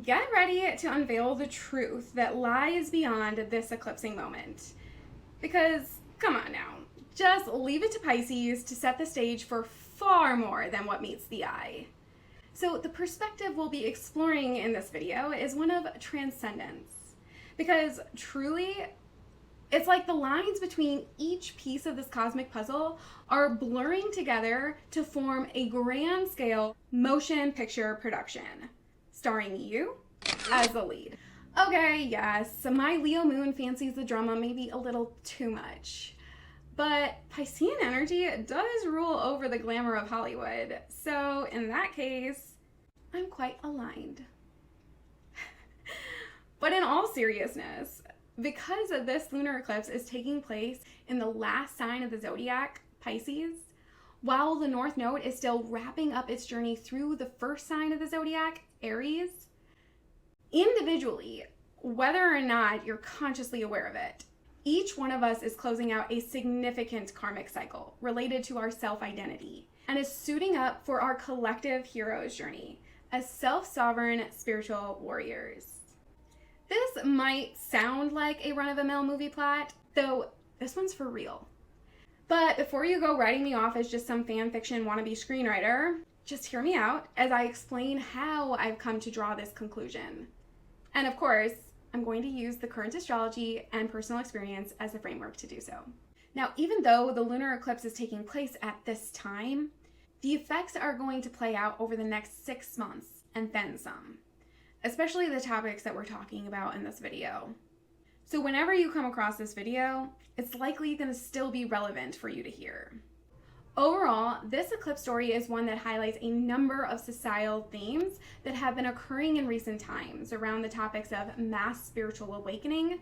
Get ready to unveil the truth that lies beyond this eclipsing moment. Because, come on now, just leave it to Pisces to set the stage for far more than what meets the eye. So the perspective we'll be exploring in this video is one of transcendence. Because truly, it's like the lines between each piece of this cosmic puzzle are blurring together to form a grand scale motion picture production, starring you as the lead. Okay, yes, my Leo moon fancies the drama maybe a little too much, but Piscean energy does rule over the glamour of Hollywood, so in that case, I'm quite aligned. But in all seriousness, because this lunar eclipse is taking place in the last sign of the zodiac, Pisces, while the North Node is still wrapping up its journey through the first sign of the zodiac, Aries, individually, whether or not you're consciously aware of it, each one of us is closing out a significant karmic cycle related to our self-identity and is suiting up for our collective hero's journey as self-sovereign spiritual warriors. This might sound like a run-of-the-mill movie plot, though this one's for real. But before you go writing me off as just some fan fiction wannabe screenwriter, just hear me out as I explain how I've come to draw this conclusion. And of course, I'm going to use the current astrology and personal experience as the framework to do so. Now, even though the lunar eclipse is taking place at this time, the effects are going to play out over the next 6 months and then some, especially the topics that we're talking about in this video. So whenever you come across this video, it's likely going to still be relevant for you to hear. Overall, this eclipse story is one that highlights a number of societal themes that have been occurring in recent times around the topics of mass spiritual awakening,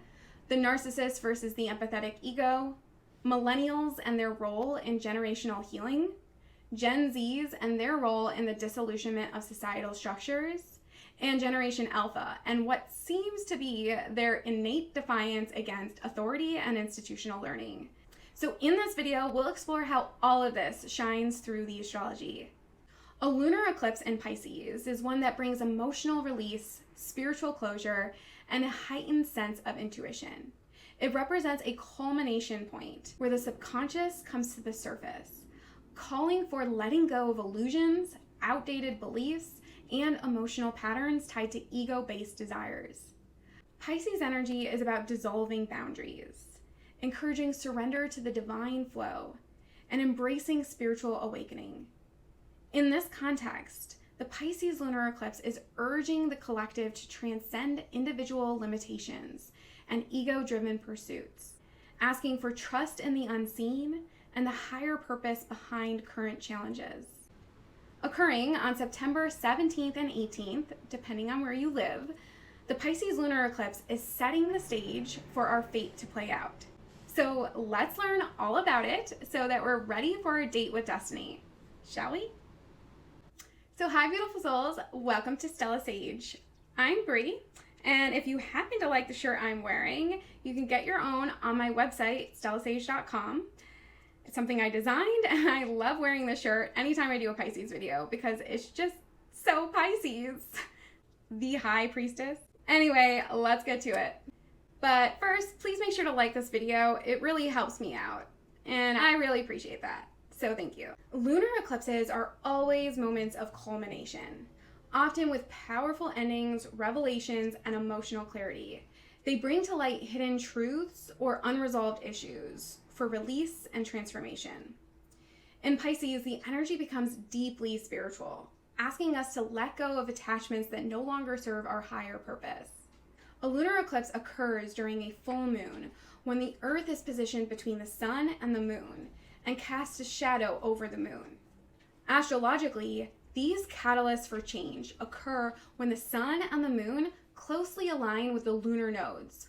the narcissist versus the empathetic ego, millennials and their role in generational healing, Gen Zs and their role in the disillusionment of societal structures, and Generation Alpha and what seems to be their innate defiance against authority and institutional learning. So in this video, we'll explore how all of this shines through the astrology. A lunar eclipse in Pisces is one that brings emotional release, spiritual closure, and a heightened sense of intuition. It represents a culmination point where the subconscious comes to the surface, calling for letting go of illusions, outdated beliefs, and emotional patterns tied to ego-based desires. Pisces energy is about dissolving boundaries, encouraging surrender to the divine flow, and embracing spiritual awakening. In this context, the Pisces lunar eclipse is urging the collective to transcend individual limitations and ego-driven pursuits, asking for trust in the unseen and the higher purpose behind current challenges. Occurring on September 17th and 18th, depending on where you live, the Pisces lunar eclipse is setting the stage for our fate to play out. So let's learn all about it so that we're ready for a date with destiny, shall we? So hi beautiful souls, welcome to Stella Sage. I'm Brie, and if you happen to like the shirt I'm wearing, you can get your own on my website, stellasage.com. It's something I designed, and I love wearing this shirt anytime I do a Pisces video because it's just so Pisces. The High Priestess. Anyway, let's get to it. But first, please make sure to like this video. It really helps me out, and I really appreciate that. So thank you. Lunar eclipses are always moments of culmination, often with powerful endings, revelations, and emotional clarity. They bring to light hidden truths or unresolved issues for release and transformation. In Pisces, the energy becomes deeply spiritual, asking us to let go of attachments that no longer serve our higher purpose. A lunar eclipse occurs during a full moon when the Earth is positioned between the sun and the moon and casts a shadow over the moon. Astrologically, these catalysts for change occur when the sun and the moon closely align with the lunar nodes,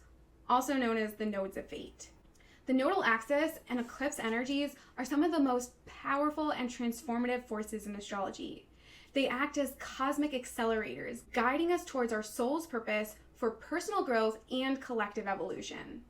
also known as the nodes of fate. The nodal axis and eclipse energies are some of the most powerful and transformative forces in astrology. They act as cosmic accelerators, guiding us towards our soul's purpose for personal growth and collective evolution.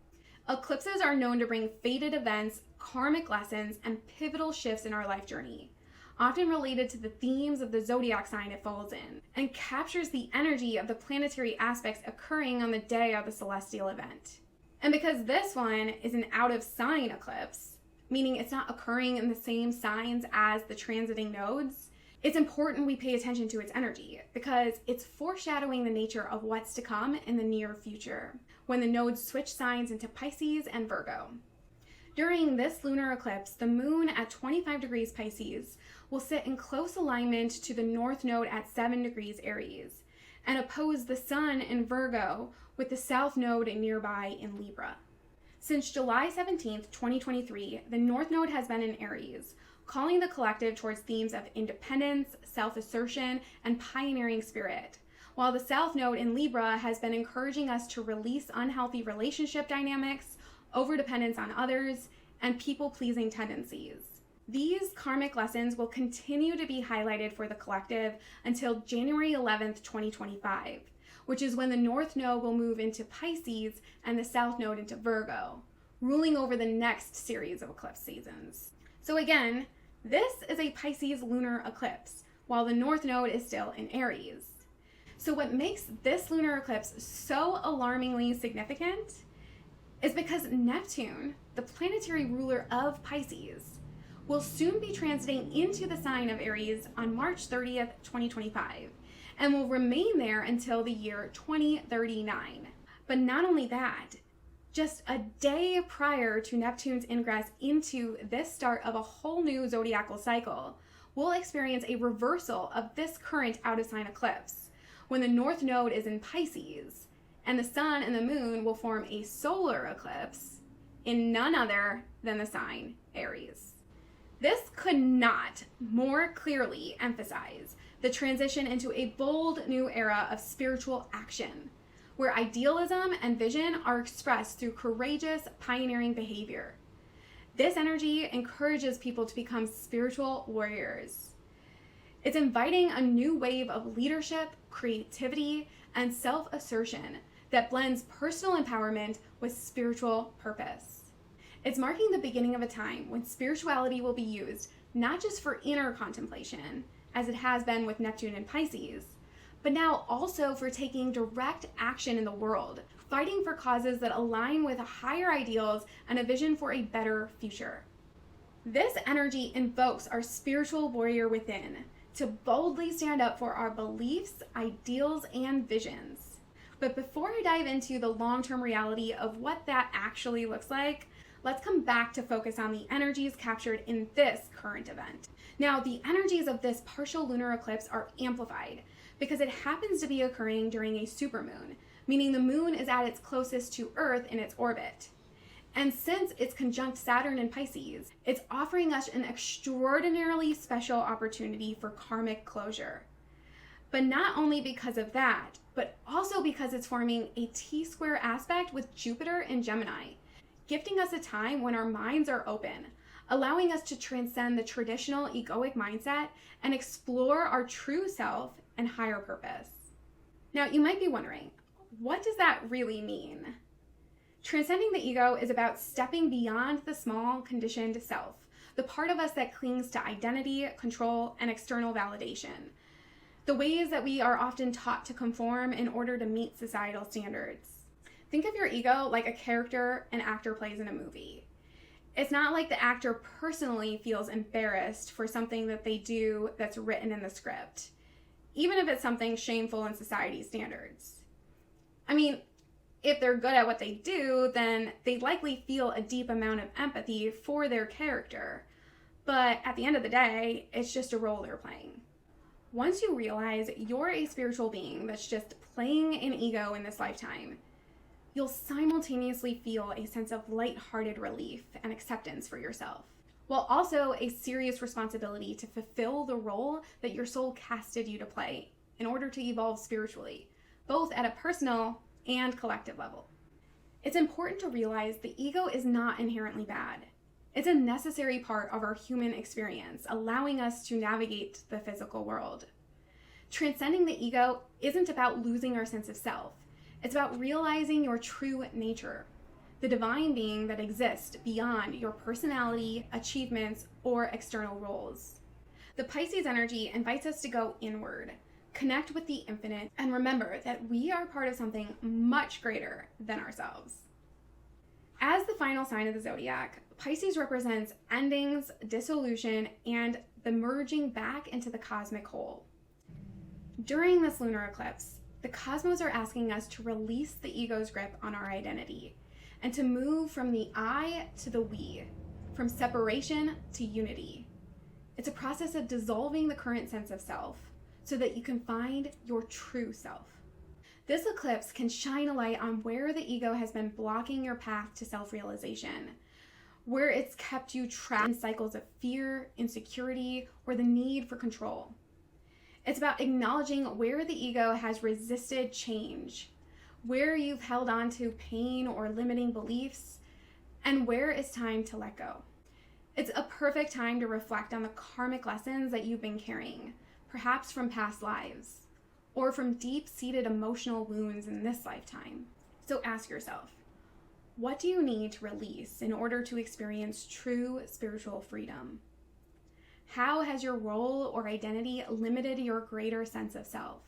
Eclipses are known to bring fated events, karmic lessons, and pivotal shifts in our life journey, often related to the themes of the zodiac sign it falls in, and captures the energy of the planetary aspects occurring on the day of the celestial event. And because this one is an out-of-sign eclipse, meaning it's not occurring in the same signs as the transiting nodes, it's important we pay attention to its energy because it's foreshadowing the nature of what's to come in the near future, when the nodes switch signs into Pisces and Virgo. During this lunar eclipse, the moon at 25 degrees Pisces will sit in close alignment to the north node at 7 degrees Aries and oppose the sun in Virgo with the south node nearby in Libra. Since July 17th, 2023, the north node has been in Aries, calling the collective towards themes of independence, self-assertion, and pioneering spirit, while the south node in Libra has been encouraging us to release unhealthy relationship dynamics, overdependence on others, and people-pleasing tendencies. These karmic lessons will continue to be highlighted for the collective until January 11th, 2025, which is when the north node will move into Pisces and the south node into Virgo, ruling over the next series of eclipse seasons. So again, this is a Pisces lunar eclipse, while the north node is still in Aries. So what makes this lunar eclipse so alarmingly significant is because Neptune, the planetary ruler of Pisces, will soon be transiting into the sign of Aries on March 30th, 2025, and will remain there until the year 2039. But not only that, just a day prior to Neptune's ingress into this start of a whole new zodiacal cycle, we'll experience a reversal of this current out-of-sign eclipse, when the north node is in Pisces, and the sun and the moon will form a solar eclipse in none other than the sign Aries. This could not more clearly emphasize the transition into a bold new era of spiritual action, where idealism and vision are expressed through courageous, pioneering behavior. This energy encourages people to become spiritual warriors. It's inviting a new wave of leadership, creativity, and self-assertion that blends personal empowerment with spiritual purpose. It's marking the beginning of a time when spirituality will be used not just for inner contemplation, as it has been with Neptune and Pisces, but now also for taking direct action in the world, fighting for causes that align with higher ideals and a vision for a better future. This energy invokes our spiritual warrior within to boldly stand up for our beliefs, ideals, and visions. But before I dive into the long-term reality of what that actually looks like, let's come back to focus on the energies captured in this current event. Now, the energies of this partial lunar eclipse are amplified because it happens to be occurring during a supermoon, meaning the moon is at its closest to Earth in its orbit. And since it's conjunct Saturn in Pisces, it's offering us an extraordinarily special opportunity for karmic closure. But not only because of that, but also because it's forming a T-square aspect with Jupiter in Gemini, gifting us a time when our minds are open, allowing us to transcend the traditional egoic mindset and explore our true self and higher purpose. Now, you might be wondering, what does that really mean? Transcending the ego is about stepping beyond the small, conditioned self, the part of us that clings to identity, control, and external validation, the ways that we are often taught to conform in order to meet societal standards. Think of your ego like a character an actor plays in a movie. It's not like the actor personally feels embarrassed for something that they do that's written in the script, even if it's something shameful in society's standards. I mean, if they're good at what they do, then they likely feel a deep amount of empathy for their character. But at the end of the day, it's just a role they're playing. Once you realize you're a spiritual being that's just playing an ego in this lifetime, you'll simultaneously feel a sense of lighthearted relief and acceptance for yourself, while also a serious responsibility to fulfill the role that your soul casted you to play in order to evolve spiritually, both at a personal and collective level. It's important to realize the ego is not inherently bad. It's a necessary part of our human experience, allowing us to navigate the physical world. Transcending the ego isn't about losing our sense of self. It's about realizing your true nature, the divine being that exists beyond your personality, achievements, or external roles. The Pisces energy invites us to go inward, connect with the infinite, and remember that we are part of something much greater than ourselves. As the final sign of the zodiac, Pisces represents endings, dissolution, and the merging back into the cosmic whole. During this lunar eclipse, the cosmos are asking us to release the ego's grip on our identity and to move from the I to the we, from separation to unity. It's a process of dissolving the current sense of self so that you can find your true self. This eclipse can shine a light on where the ego has been blocking your path to self-realization, where it's kept you trapped in cycles of fear, insecurity, or the need for control. It's about acknowledging where the ego has resisted change, where you've held on to pain or limiting beliefs, and where it's time to let go. It's a perfect time to reflect on the karmic lessons that you've been carrying, perhaps from past lives, or from deep-seated emotional wounds in this lifetime. So ask yourself, what do you need to release in order to experience true spiritual freedom? How has your role or identity limited your greater sense of self?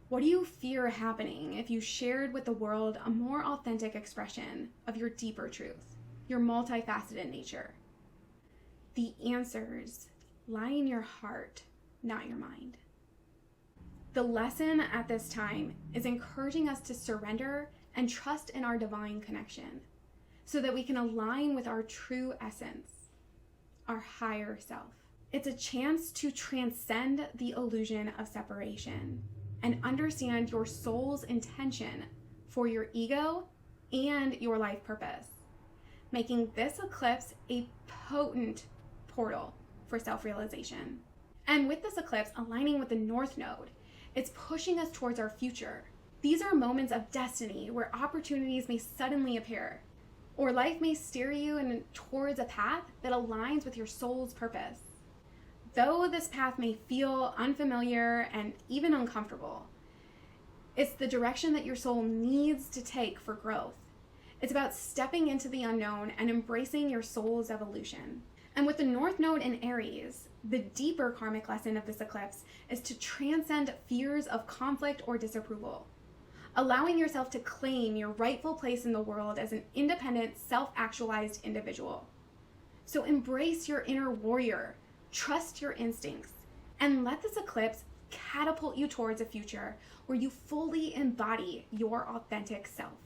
What do you fear happening if you shared with the world a more authentic expression of your deeper truth, your multifaceted nature? The answers lie in your heart, not your mind. The lesson at this time is encouraging us to surrender and trust in our divine connection so that we can align with our true essence, our higher self. It's a chance to transcend the illusion of separation and understand your soul's intention for your ego and your life purpose, making this eclipse a potent portal for self-realization. And with this eclipse aligning with the North Node, it's pushing us towards our future. These are moments of destiny where opportunities may suddenly appear, or life may steer you towards a path that aligns with your soul's purpose. Though this path may feel unfamiliar and even uncomfortable, it's the direction that your soul needs to take for growth. It's about stepping into the unknown and embracing your soul's evolution. And with the North Node in Aries, the deeper karmic lesson of this eclipse is to transcend fears of conflict or disapproval, allowing yourself to claim your rightful place in the world as an independent, self-actualized individual. So embrace your inner warrior, trust your instincts, and let this eclipse catapult you towards a future where you fully embody your authentic self.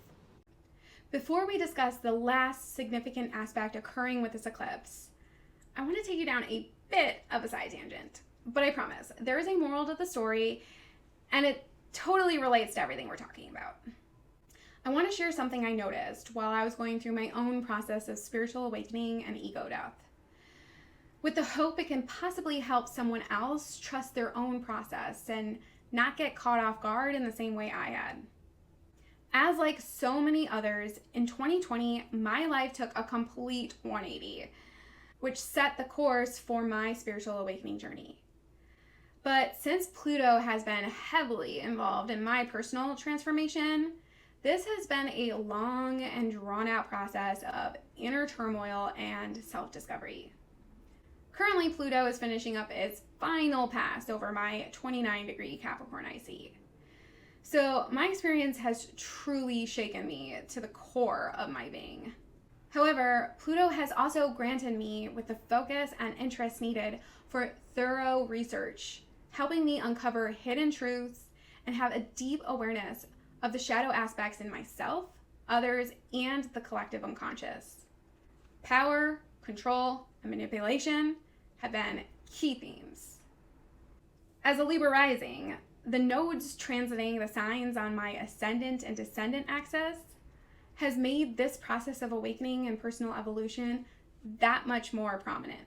Before we discuss the last significant aspect occurring with this eclipse, I want to take you down a bit of a side tangent, but I promise there is a moral to the story, and it totally relates to everything we're talking about. I want to share something I noticed while I was going through my own process of spiritual awakening and ego death, with the hope it can possibly help someone else trust their own process and not get caught off guard in the same way I had. As like so many others, in 2020, my life took a complete 180, which set the course for my spiritual awakening journey. But since Pluto has been heavily involved in my personal transformation, this has been a long and drawn-out process of inner turmoil and self-discovery. Currently, Pluto is finishing up its final pass over my 29-degree Capricorn IC. So my experience has truly shaken me to the core of my being. However, Pluto has also granted me with the focus and interest needed for thorough research, helping me uncover hidden truths and have a deep awareness of the shadow aspects in myself, others, and the collective unconscious. Power, control, and manipulation have been key themes. As a Libra rising, the nodes transiting the signs on my ascendant and descendant axis has made this process of awakening and personal evolution that much more prominent.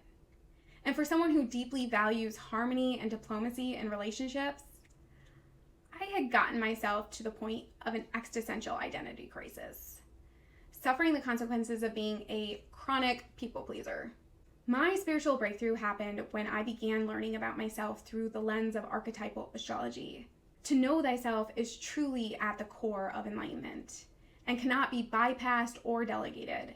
And for someone who deeply values harmony and diplomacy in relationships, I had gotten myself to the point of an existential identity crisis, suffering the consequences of being a chronic people pleaser. My spiritual breakthrough happened when I began learning about myself through the lens of archetypal astrology. To know thyself is truly at the core of enlightenment and cannot be bypassed or delegated.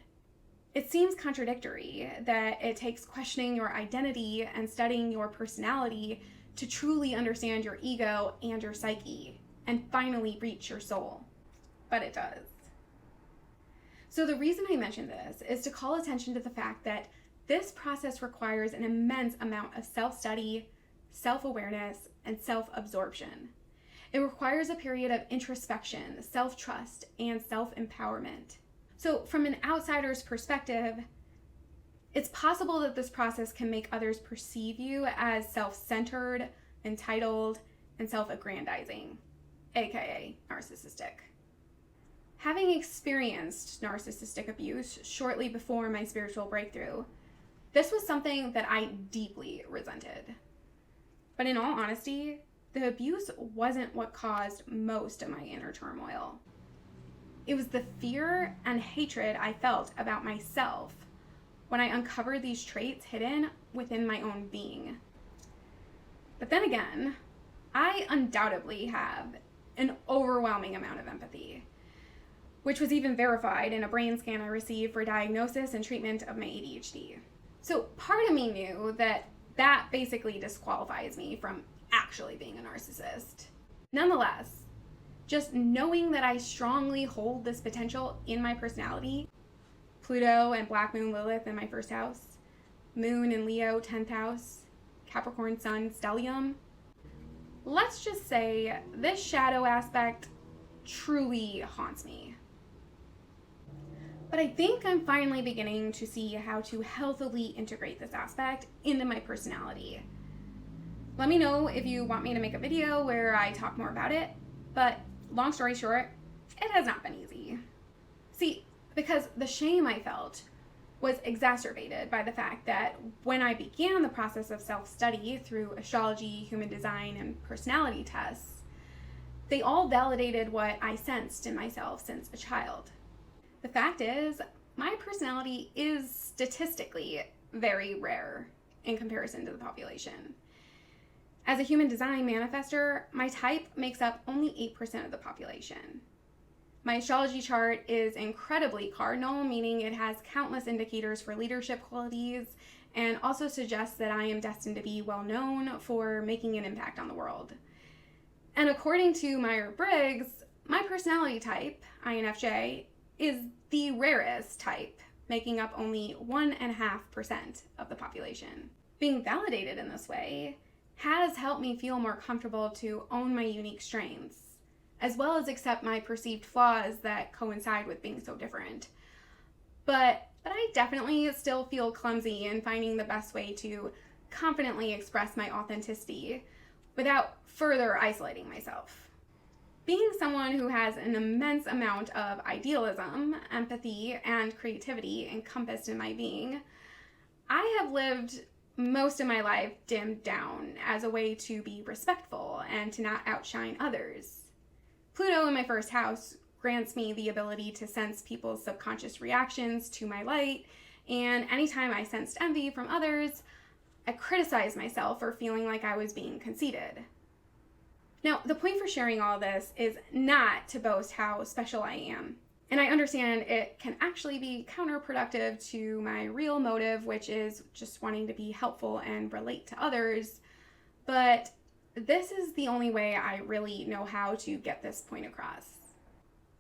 It seems contradictory that it takes questioning your identity and studying your personality to truly understand your ego and your psyche and finally reach your soul. But it does. So the reason I mention this is to call attention to the fact that this process requires an immense amount of self-study, self-awareness, and self-absorption. It requires a period of introspection, self-trust, and self-empowerment. So from an outsider's perspective, it's possible that this process can make others perceive you as self-centered, entitled, and self-aggrandizing, aka narcissistic. Having experienced narcissistic abuse shortly before my spiritual breakthrough, this was something that I deeply resented. But in all honesty, the abuse wasn't what caused most of my inner turmoil. It was the fear and hatred I felt about myself when I uncovered these traits hidden within my own being. But then again, I undoubtedly have an overwhelming amount of empathy, which was even verified in a brain scan I received for diagnosis and treatment of my ADHD. So part of me knew that basically disqualifies me from actually being a narcissist. Nonetheless, just knowing that I strongly hold this potential in my personality, Pluto and Black Moon Lilith in my first house, Moon in Leo 10th house, Capricorn Sun stellium, let's just say this shadow aspect truly haunts me. But I think I'm finally beginning to see how to healthily integrate this aspect into my personality. Let me know if you want me to make a video where I talk more about it, but long story short, it has not been easy. See, because the shame I felt was exacerbated by the fact that when I began the process of self-study through astrology, human design, and personality tests, they all validated what I sensed in myself since a child. The fact is, my personality is statistically very rare in comparison to the population. As a human design manifestor, my type makes up only 8% of the population. My astrology chart is incredibly cardinal, meaning it has countless indicators for leadership qualities and also suggests that I am destined to be well known for making an impact on the world. And according to Myers-Briggs, my personality type, INFJ, is the rarest type, making up only 1.5% of the population. Being validated in this way has helped me feel more comfortable to own my unique strengths, as well as accept my perceived flaws that coincide with being so different. But I definitely still feel clumsy in finding the best way to confidently express my authenticity without further isolating myself. Being someone who has an immense amount of idealism, empathy, and creativity encompassed in my being, I have lived most of my life dimmed down as a way to be respectful and to not outshine others. Pluto in my first house grants me the ability to sense people's subconscious reactions to my light, and anytime I sensed envy from others, I criticized myself for feeling like I was being conceited. Now, the point for sharing all this is not to boast how special I am. And I understand it can actually be counterproductive to my real motive, which is just wanting to be helpful and relate to others. But this is the only way I really know how to get this point across.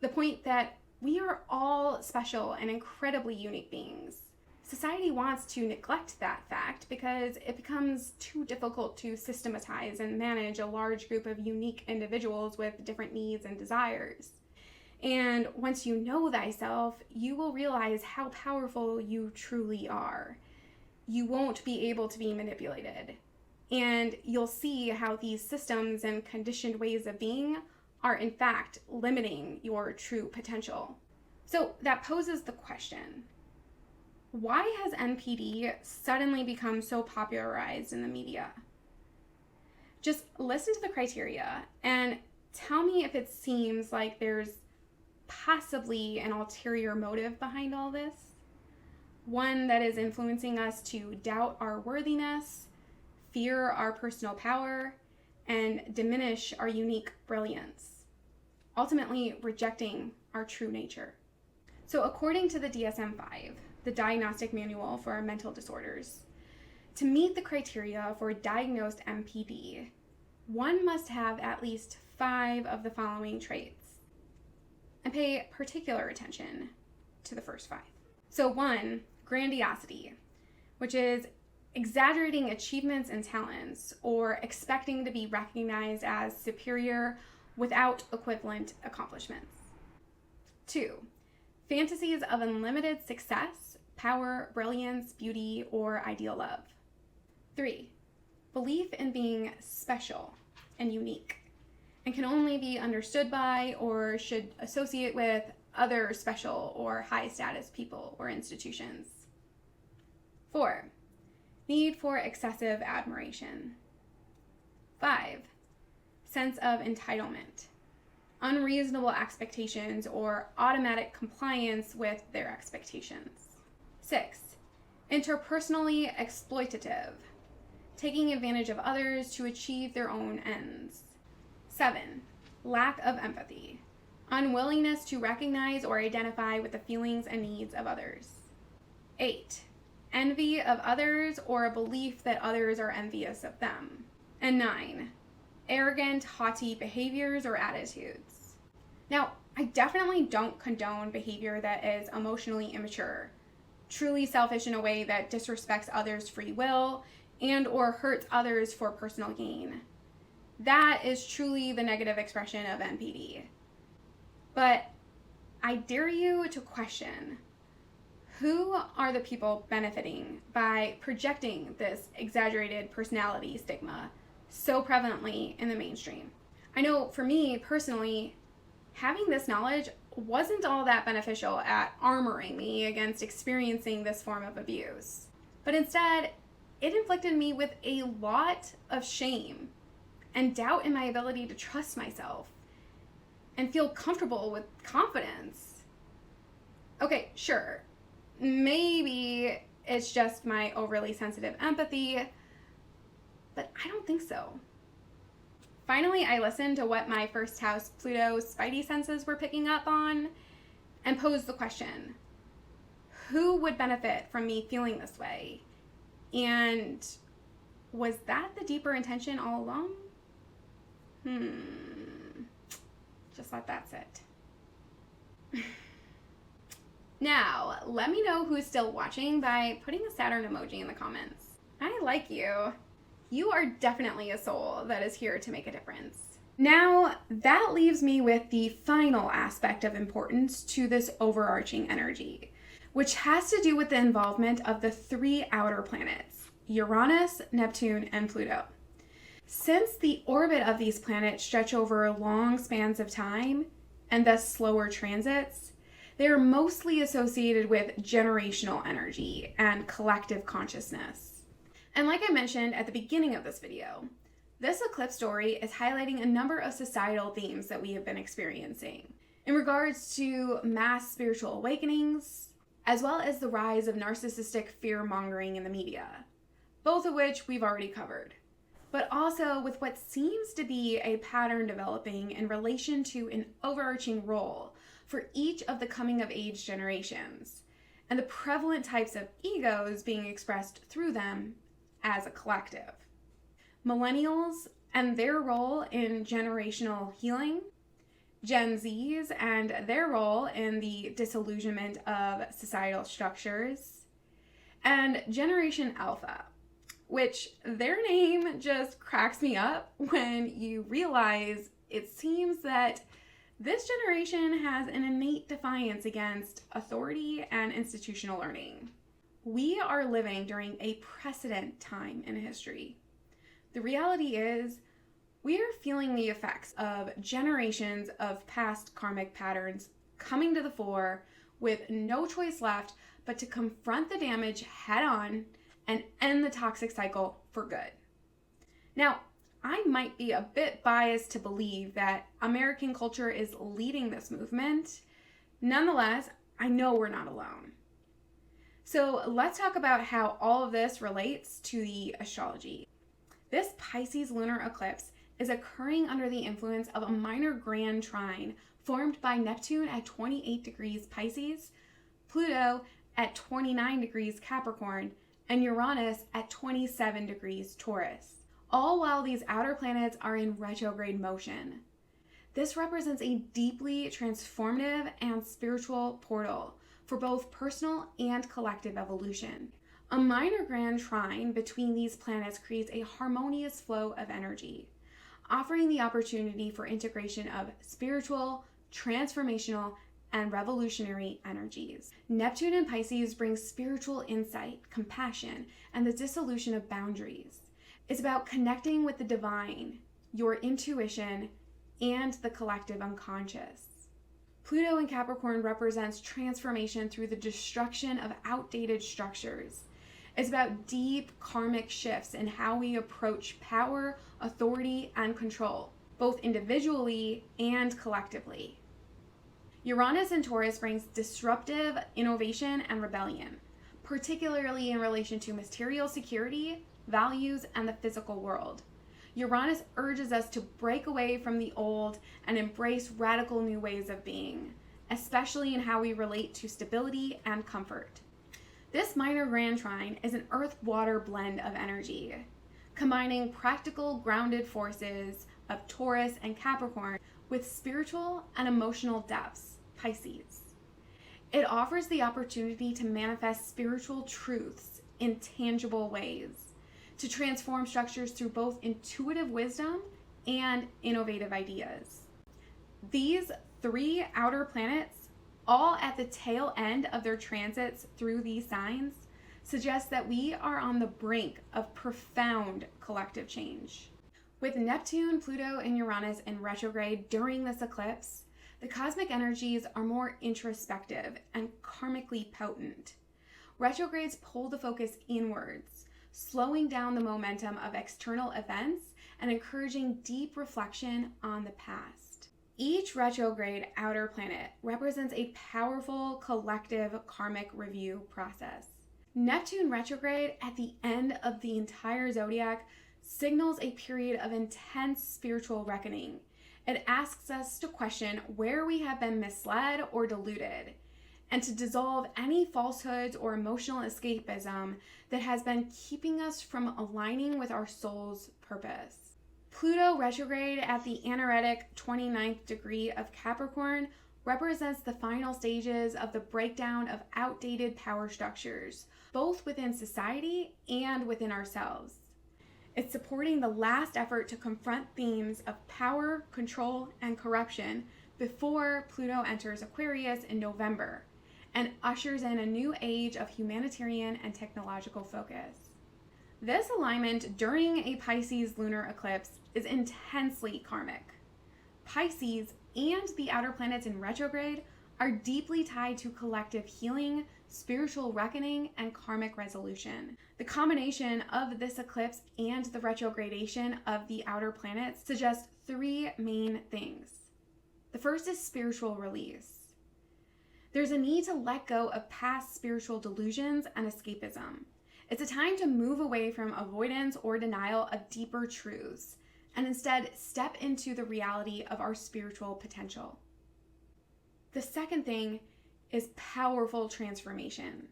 The point that we are all special and incredibly unique beings. Society wants to neglect that fact because it becomes too difficult to systematize and manage a large group of unique individuals with different needs and desires. And once you know thyself, you will realize how powerful you truly are. You won't be able to be manipulated. And you'll see how these systems and conditioned ways of being are in fact limiting your true potential. So that poses the question, why has NPD suddenly become so popularized in the media? Just listen to the criteria and tell me if it seems like there's possibly an ulterior motive behind all this. One that is influencing us to doubt our worthiness, fear our personal power, and diminish our unique brilliance, ultimately rejecting our true nature. So according to the DSM-5, the Diagnostic Manual for Mental Disorders. To meet the criteria for diagnosed NPD, one must have at least 5 of the following traits. And pay particular attention to the first 5. So 1, grandiosity, which is exaggerating achievements and talents or expecting to be recognized as superior without equivalent accomplishments. 2, fantasies of unlimited success, power, brilliance, beauty, or ideal love. 3, belief in being special and unique and can only be understood by or should associate with other special or high status people or institutions. 4, need for excessive admiration. 5, sense of entitlement, unreasonable expectations or automatic compliance with their expectations. 6, interpersonally exploitative, taking advantage of others to achieve their own ends. 7, lack of empathy, unwillingness to recognize or identify with the feelings and needs of others. 8, envy of others or a belief that others are envious of them. And 9, arrogant, haughty behaviors or attitudes. Now, I definitely don't condone behavior that is emotionally immature, truly selfish in a way that disrespects others' free will and or hurts others for personal gain. That is truly the negative expression of NPD. But I dare you to question, who are the people benefiting by projecting this exaggerated personality stigma so prevalently in the mainstream? I know for me personally, having this knowledge wasn't all that beneficial at armoring me against experiencing this form of abuse. But instead, it inflicted me with a lot of shame and doubt in my ability to trust myself and feel comfortable with confidence. Okay, sure, maybe it's just my overly sensitive empathy, but I don't think so. Finally, I listened to what my first house Pluto spidey senses were picking up on and posed the question, who would benefit from me feeling this way? And was that the deeper intention all along? Just let that sit. Now, let me know who's still watching by putting a Saturn emoji in the comments. I like you. You are definitely a soul that is here to make a difference. Now, that leaves me with the final aspect of importance to this overarching energy, which has to do with the involvement of the 3 outer planets, Uranus, Neptune, and Pluto. Since the orbit of these planets stretch over long spans of time, and thus slower transits, they are mostly associated with generational energy and collective consciousness. And like I mentioned at the beginning of this video, this eclipse story is highlighting a number of societal themes that we have been experiencing in regards to mass spiritual awakenings, as well as the rise of narcissistic fear-mongering in the media, both of which we've already covered, but also with what seems to be a pattern developing in relation to an overarching role for each of the coming-of-age generations, and the prevalent types of egos being expressed through them as a collective. Millennials and their role in generational healing, Gen Zs and their role in the disillusionment of societal structures, and Generation Alpha, which their name just cracks me up when you realize it seems that this generation has an innate defiance against authority and institutional learning. We are living during a precedent time in history. The reality is, we are feeling the effects of generations of past karmic patterns coming to the fore with no choice left but to confront the damage head on and end the toxic cycle for good. Now, I might be a bit biased to believe that American culture is leading this movement. Nonetheless, I know we're not alone. So let's talk about how all of this relates to the astrology. This Pisces lunar eclipse is occurring under the influence of a minor grand trine formed by Neptune at 28 degrees Pisces, Pluto at 29 degrees Capricorn and Uranus at 27 degrees Taurus, all while these outer planets are in retrograde motion. This represents a deeply transformative and spiritual portal for both personal and collective evolution. A minor grand trine between these planets creates a harmonious flow of energy, offering the opportunity for integration of spiritual, transformational, and revolutionary energies. Neptune in Pisces brings spiritual insight, compassion, and the dissolution of boundaries. It's about connecting with the divine, your intuition, and the collective unconscious. Pluto in Capricorn represents transformation through the destruction of outdated structures. It's about deep karmic shifts in how we approach power, authority, and control, both individually and collectively. Uranus in Taurus brings disruptive innovation and rebellion, particularly in relation to material security, values, and the physical world. Uranus urges us to break away from the old and embrace radical new ways of being, especially in how we relate to stability and comfort. This minor grand trine is an earth-water blend of energy, combining practical, grounded forces of Taurus and Capricorn with spiritual and emotional depths, Pisces. It offers the opportunity to manifest spiritual truths in tangible ways, to transform structures through both intuitive wisdom and innovative ideas. These three outer planets, all at the tail end of their transits through these signs, suggest that we are on the brink of profound collective change. With Neptune, Pluto, and Uranus in retrograde during this eclipse, the cosmic energies are more introspective and karmically potent. Retrogrades pull the focus inwards, slowing down the momentum of external events and encouraging deep reflection on the past. Each retrograde outer planet represents a powerful collective karmic review process. Neptune retrograde at the end of the entire zodiac signals a period of intense spiritual reckoning. It asks us to question where we have been misled or deluded, and to dissolve any falsehoods or emotional escapism that has been keeping us from aligning with our soul's purpose. Pluto retrograde at the anaretic 29th degree of Capricorn represents the final stages of the breakdown of outdated power structures, both within society and within ourselves. It's supporting the last effort to confront themes of power, control, and corruption before Pluto enters Aquarius in November and ushers in a new age of humanitarian and technological focus. This alignment during a Pisces lunar eclipse is intensely karmic. Pisces and the outer planets in retrograde are deeply tied to collective healing, spiritual reckoning, and karmic resolution. The combination of this eclipse and the retrogradation of the outer planets suggests three main things. The first is spiritual release. There's a need to let go of past spiritual delusions and escapism. It's a time to move away from avoidance or denial of deeper truths and instead step into the reality of our spiritual potential. The second thing is powerful transformation.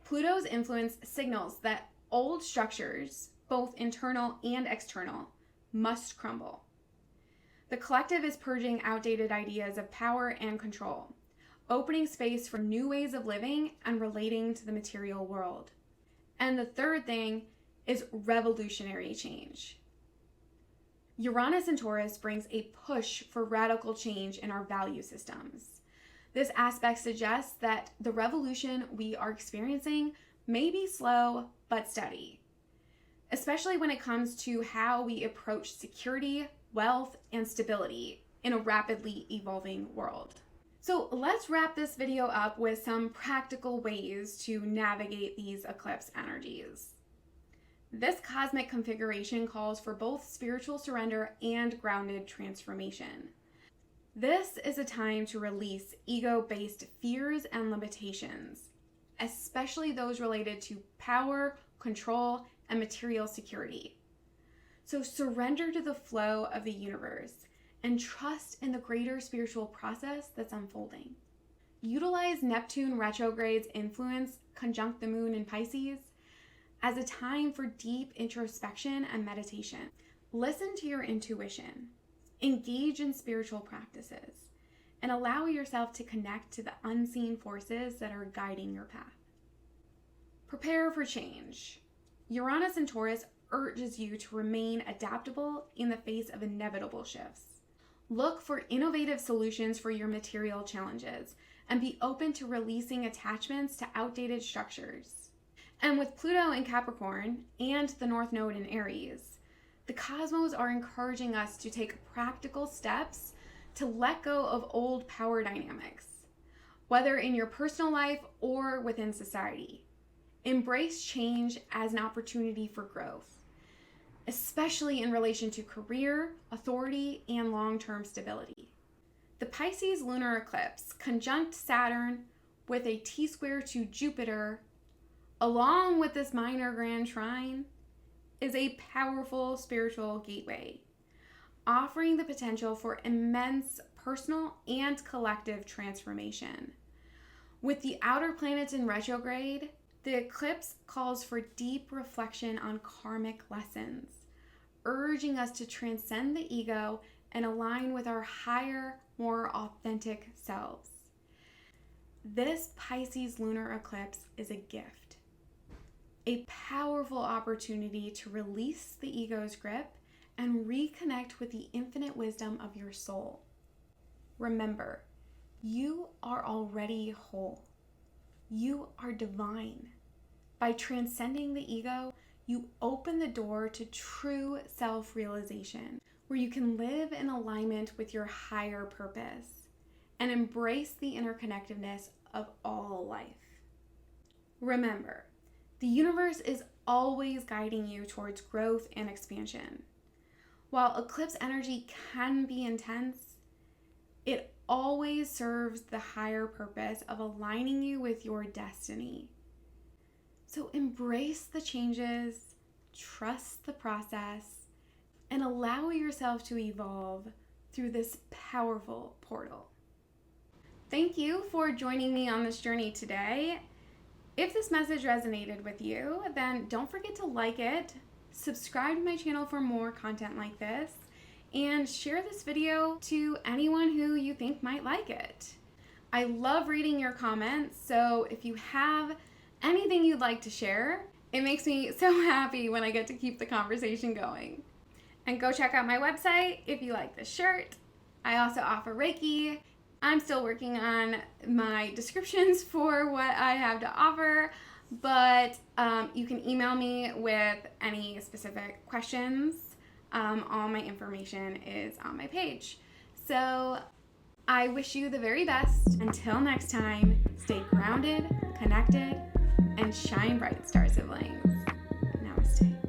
Pluto's influence signals that old structures, both internal and external, must crumble. The collective is purging outdated ideas of power and control, opening space for new ways of living and relating to the material world. And the third thing is revolutionary change. Uranus in Taurus brings a push for radical change in our value systems. This aspect suggests that the revolution we are experiencing may be slow but steady, especially when it comes to how we approach security, wealth, and stability in a rapidly evolving world. So let's wrap this video up with some practical ways to navigate these eclipse energies. This cosmic configuration calls for both spiritual surrender and grounded transformation. This is a time to release ego-based fears and limitations, especially those related to power, control, and material security. So surrender to the flow of the universe and trust in the greater spiritual process that's unfolding. Utilize Neptune retrograde's influence conjunct the moon in Pisces as a time for deep introspection and meditation. Listen to your intuition, engage in spiritual practices, and allow yourself to connect to the unseen forces that are guiding your path. Prepare for change. Uranus in Taurus urges you to remain adaptable in the face of inevitable shifts. Look for innovative solutions for your material challenges and be open to releasing attachments to outdated structures. And with Pluto in Capricorn and the North Node in Aries, the cosmos are encouraging us to take practical steps to let go of old power dynamics, whether in your personal life or within society. Embrace change as an opportunity for growth, especially in relation to career, authority, and long-term stability. The Pisces Lunar Eclipse conjunct Saturn with a T-square to Jupiter, along with this Minor Grand Trine, is a powerful spiritual gateway, offering the potential for immense personal and collective transformation. With the outer planets in retrograde, the eclipse calls for deep reflection on karmic lessons, urging us to transcend the ego and align with our higher, more authentic selves. This Pisces lunar eclipse is a gift, a powerful opportunity to release the ego's grip and reconnect with the infinite wisdom of your soul. Remember, you are already whole. You are divine. By transcending the ego, you open the door to true self-realization, where you can live in alignment with your higher purpose and embrace the interconnectedness of all life. Remember, the universe is always guiding you towards growth and expansion. While eclipse energy can be intense, it always serves the higher purpose of aligning you with your destiny. So embrace the changes, trust the process, and allow yourself to evolve through this powerful portal. Thank you for joining me on this journey today. If this message resonated with you, then don't forget to like it, subscribe to my channel for more content like this, and share this video to anyone who you think might like it. I love reading your comments, so if you have anything you'd like to share, it makes me so happy when I get to keep the conversation going. And go check out my website if you like this shirt. I also offer Reiki. I'm still working on my descriptions for what I have to offer, but you can email me with any specific questions. All my information is on my page. So I wish you the very best. Until next time, stay grounded, connected, and shine bright, star siblings. Namaste.